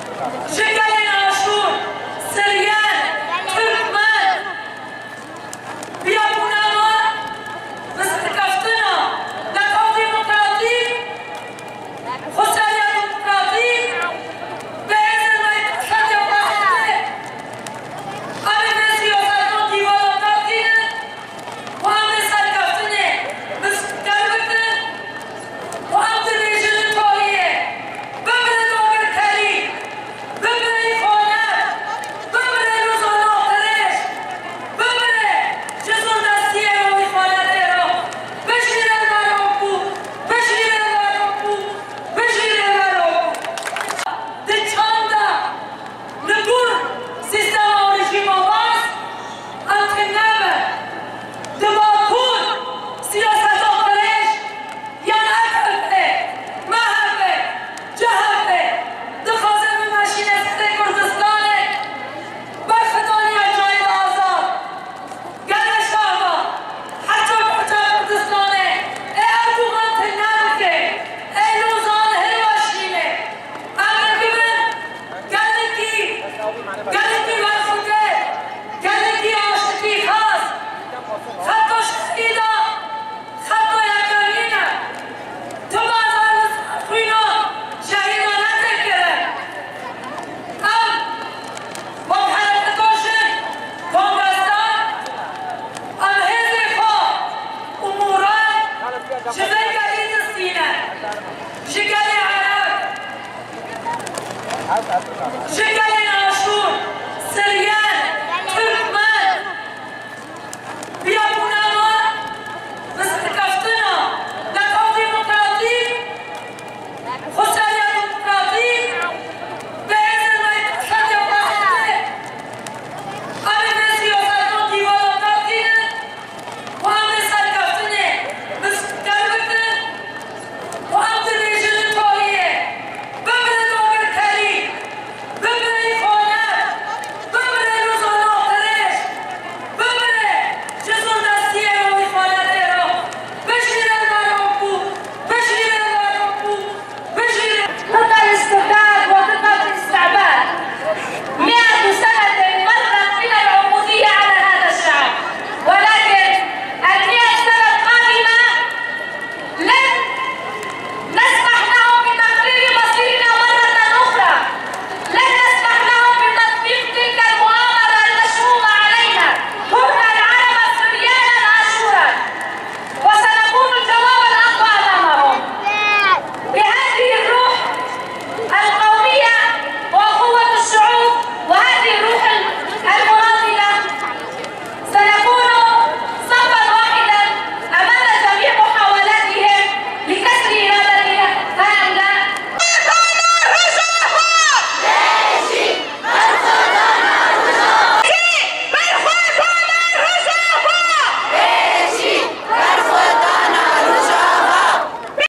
شکل آشور سریعن ترکمن بیابونه ما مثل کفتنا لطاف دموکراتی خسریا دموکراتی به ازن و اقتصاد یا بحثه همه سیاستان دیوان کردینه و همه سرکفتنه مثل کلبتن و هم دریجن تاریه ببره داگر کری ببره خانت ببره روزان آخرش ببره جزر دستیه رو خانته رو بشیره مرا بود بشیره مرا بود بشیره مرا بود ده چانده نگور سیستم رژیم آواز انتنبه ده باکون سیاست آخرش یا نکرده محبه جهبه ده خازم ماشین سر کردستانه برخدانی جای آزاد گل شاهبا حتی کجا کردستانه ای اردوغان تنبه ای لوزان هلوشینه امر ببین گلکی برخوده گلکی عاشقی خواست خطا شهیدا خطا یکمینه تو بازار خوینا شهیدانه تکره ام با حرکتاشن کانگرستان ام هزی خواه امورای شغل گلی دستینه شکل عرب شکل آشور سریع